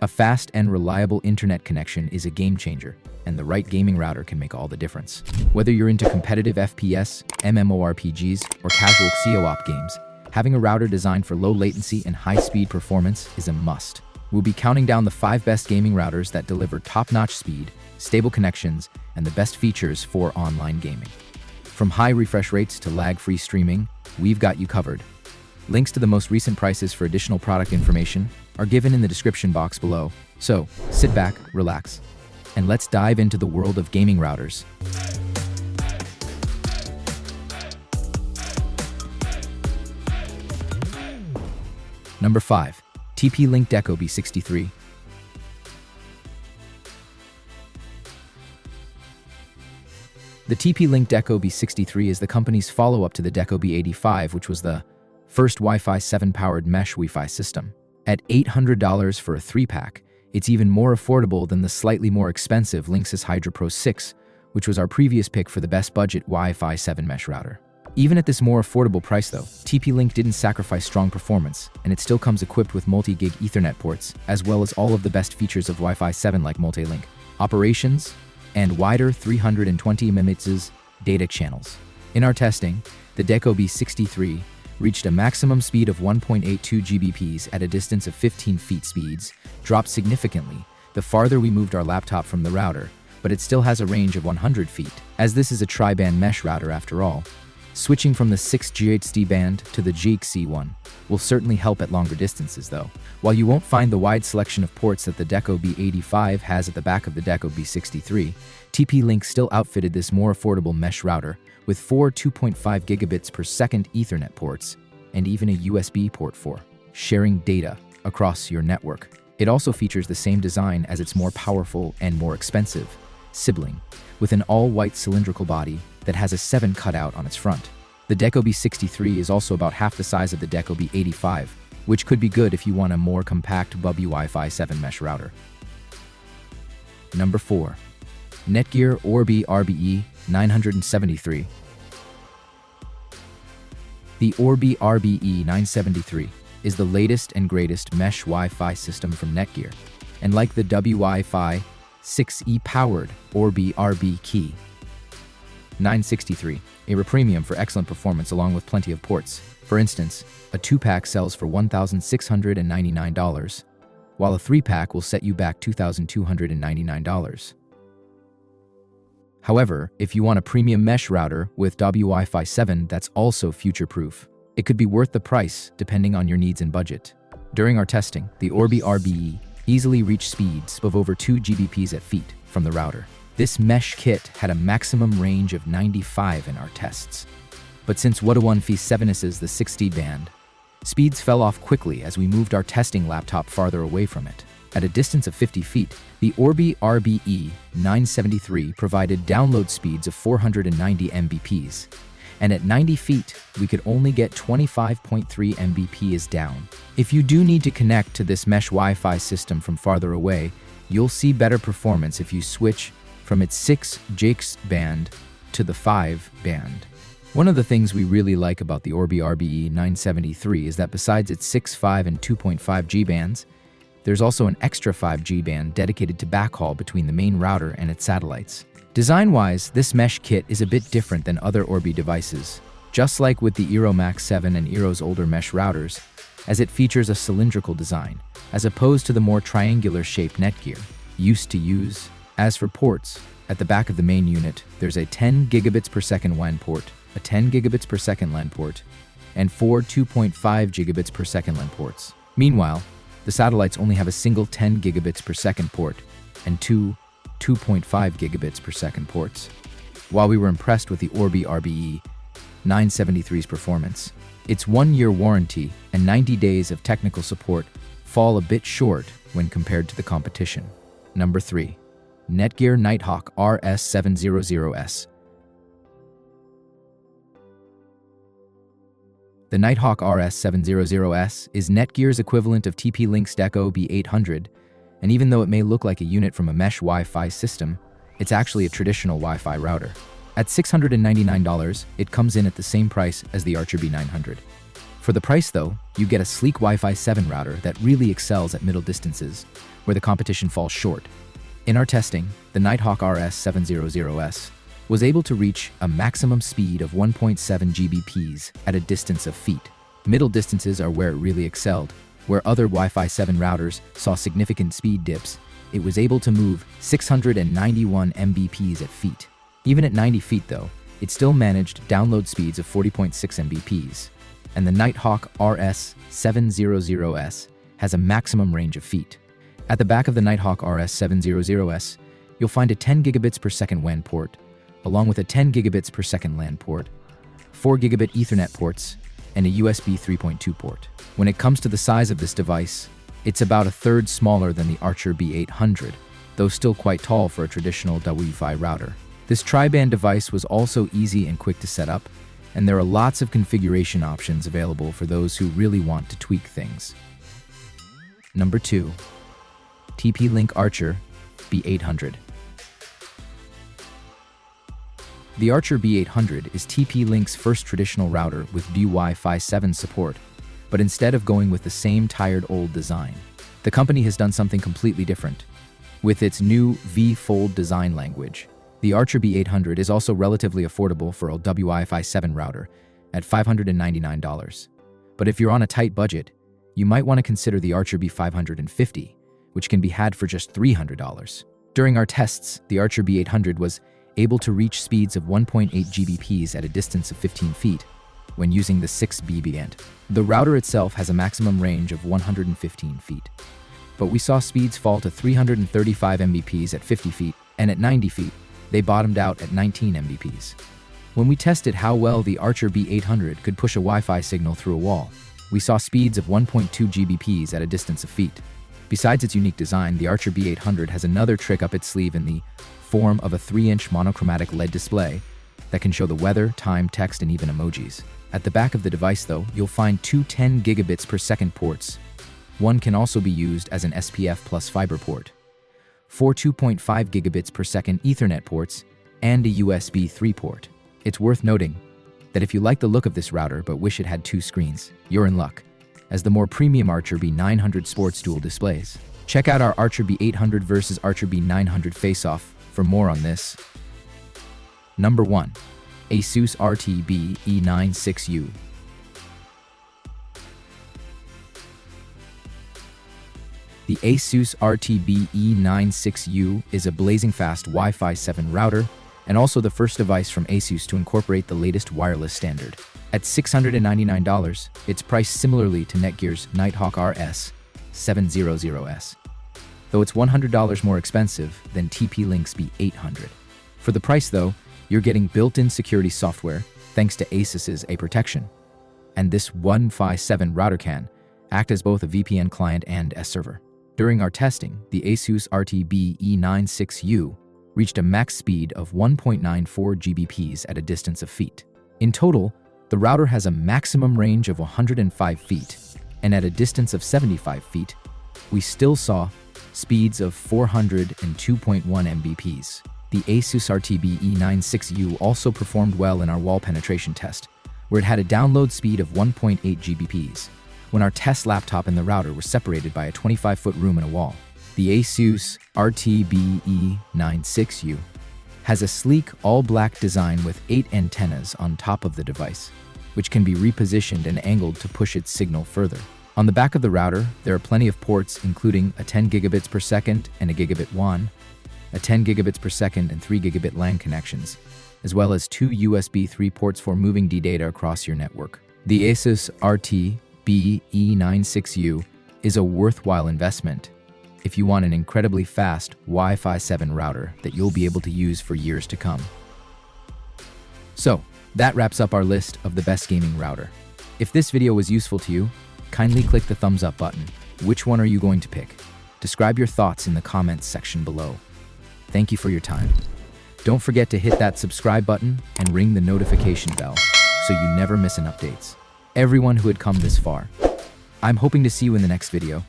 A fast and reliable internet connection is a game changer, and the right gaming router can make all the difference. Whether you're into competitive FPS, MMORPGs, or casual co-op games, having a router designed for low latency and high-speed performance is a must. We'll be counting down the 5 best gaming routers that deliver top-notch speed, stable connections, and the best features for online gaming. From high refresh rates to lag-free streaming, we've got you covered. Links to the most recent prices for additional product information are given in the description box below. So, sit back, relax, and let's dive into the world of gaming routers. Number 5. TP-Link Deco B63. The TP-Link Deco B63 is the company's follow-up to the Deco B85, which was the first Wi-Fi 7-powered mesh Wi-Fi system. At $800 for a 3-pack, it's even more affordable than the slightly more expensive Linksys Hydra Pro 6, which was our previous pick for the best budget Wi-Fi 7 mesh router. Even at this more affordable price though, TP-Link didn't sacrifice strong performance, and it still comes equipped with multi-gig Ethernet ports, as well as all of the best features of Wi-Fi 7 like multi-link operations and wider 320 mm data channels. In our testing, the Deco B63 reached a maximum speed of 1.82 Gbps at a distance of 15 feet. Speeds dropped significantly the farther we moved our laptop from the router, but it still has a range of 100 feet, as this is a tri-band mesh router after all. Switching from the 6 GHz band to the GHz-1 will certainly help at longer distances though. While you won't find the wide selection of ports that the Deco B85 has at the back of the Deco B63, TP-Link still outfitted this more affordable mesh router with 4 2.5 gigabits per second Ethernet ports and even a USB port for sharing data across your network. It also features the same design as its more powerful and more expensive sibling, with an all-white cylindrical body that has a 7 cutout on its front. The Deco B63 is also about half the size of the Deco B85, which could be good if you want a more compact Wi-Fi 7 mesh router. Number 4. Netgear Orbi RBE 973. The Orbi RBE 973 is the latest and greatest mesh Wi-Fi system from Netgear, and like the Wi-Fi 6E powered Orbi RBE 963, a premium for excellent performance along with plenty of ports. For instance, a 2-pack sells for $1,699, while a 3-pack will set you back $2,299. However, if you want a premium mesh router with Wi-Fi 7 that's also future-proof, it could be worth the price depending on your needs and budget. During our testing, the Orbi RBE easily reached speeds of over 2 Gbps at feet from the router. This mesh kit had a maximum range of 95 in our tests. But since Wi-Fi 7 is the 60 band, speeds fell off quickly as we moved our testing laptop farther away from it. At a distance of 50 feet, the Orbi RBE 973 provided download speeds of 490 Mbps, and at 90 feet, we could only get 25.3 Mbps down. If you do need to connect to this mesh Wi-Fi system from farther away, you'll see better performance if you switch from its 6 GHz band to the 5 band. One of the things we really like about the Orbi RBE 973 is that besides its 6, 5, and 2.5 G bands, there's also an extra 5G band dedicated to backhaul between the main router and its satellites. Design-wise, this mesh kit is a bit different than other Orbi devices, just like with the Eero Max 7 and Eero's older mesh routers, as it features a cylindrical design, as opposed to the more triangular-shaped Netgear used to use. As for ports, at the back of the main unit, there's a 10 gigabits per second WAN port, a 10 gigabits per second LAN port, and 4 2.5 gigabits per second LAN ports. Meanwhile, the satellites only have a single 10 gigabits per second port and 2 2.5 gigabits per second ports. While we were impressed with the Orbi RBE 973's performance, its 1-year warranty and 90 days of technical support fall a bit short when compared to the competition. Number 3. Netgear Nighthawk RS700S. The Nighthawk RS700S is Netgear's equivalent of TP-Link's Deco B800, and even though it may look like a unit from a mesh Wi-Fi system, it's actually a traditional Wi-Fi router. At $699, it comes in at the same price as the Archer B900. For the price though, you get a sleek Wi-Fi 7 router that really excels at middle distances, where the competition falls short. In our testing, the Nighthawk RS700S was able to reach a maximum speed of 1.7 Gbps at a distance of feet. Middle distances are where it really excelled. Where other Wi-Fi 7 routers saw significant speed dips, it was able to move 691 Mbps at feet. Even at 90 feet though, it still managed download speeds of 40.6 Mbps. And the Nighthawk RS700S has a maximum range of feet. At the back of the Nighthawk RS700S, you'll find a 10 gigabits per second WAN port, along with a 10 gigabits per second LAN port, 4 gigabit Ethernet ports, and a USB 3.2 port. When it comes to the size of this device, it's about a third smaller than the Archer B800, though still quite tall for a traditional Wi-Fi router. This tri-band device was also easy and quick to set up, and there are lots of configuration options available for those who really want to tweak things. Number 2. TP-Link Archer B800. The Archer B800 is TP-Link's first traditional router with Wi-Fi 7 support, but instead of going with the same tired old design, the company has done something completely different. With its new V-Fold design language, the Archer B800 is also relatively affordable for a Wi-Fi 7 router at $599. But if you're on a tight budget, you might want to consider the Archer B550, which can be had for just $300. During our tests, the Archer B800 was able to reach speeds of 1.8 Gbps at a distance of 15 feet when using the 6B band. The router itself has a maximum range of 115 feet, but we saw speeds fall to 335 Mbps at 50 feet, and at 90 feet, they bottomed out at 19 Mbps. When we tested how well the Archer B800 could push a Wi-Fi signal through a wall, we saw speeds of 1.2 Gbps at a distance of feet. Besides its unique design, the Archer B800 has another trick up its sleeve in the form of a 3-inch monochromatic LED display that can show the weather, time, text, and even emojis. At the back of the device though, you'll find two 10 gigabits per second ports. One can also be used as an SPF plus fiber port, 4 2.5 gigabits per second Ethernet ports, and a USB 3 port. It's worth noting that if you like the look of this router but wish it had 2 screens, you're in luck, as the more premium Archer B900 sports dual displays. Check out our Archer B800 versus Archer B900 face-off for more on this. Number 1. ASUS RTB E96U. The ASUS RTB E96U is a blazing fast Wi-Fi 7 router and also the first device from ASUS to incorporate the latest wireless standard. At $699, it's priced similarly to Netgear's Nighthawk RS700S, though it's $100 more expensive than TP-Link's B800. For the price though, you're getting built-in security software thanks to ASUS's A-Protection, and this Wi-Fi 7 router can act as both a VPN client and a server. During our testing, the ASUS RTB E96U reached a max speed of 1.94 Gbps at a distance of feet. In total, the router has a maximum range of 105 feet, and at a distance of 75 feet, we still saw speeds of 402.1 Mbps. The ASUS RTB E96U also performed well in our wall penetration test, where it had a download speed of 1.8 Gbps, when our test laptop and the router were separated by a 25-foot room and a wall. The ASUS RTB E96U has a sleek all-black design with 8 antennas on top of the device, which can be repositioned and angled to push its signal further. On the back of the router, there are plenty of ports including a 10 gigabits per second and a gigabit WAN, a 10 gigabits per second and 3 gigabit LAN connections, as well as 2 USB 3 ports for moving data across your network. The ASUS RTB E96U is a worthwhile investment if you want an incredibly fast Wi-Fi 7 router that you'll be able to use for years to come. So, that wraps up our list of the best gaming router. If this video was useful to you, kindly click the thumbs up button. Which one are you going to pick? Describe your thoughts in the comments section below. Thank you for your time. Don't forget to hit that subscribe button and ring the notification bell so you never miss an updates. Everyone who had come this far, I'm hoping to see you in the next video.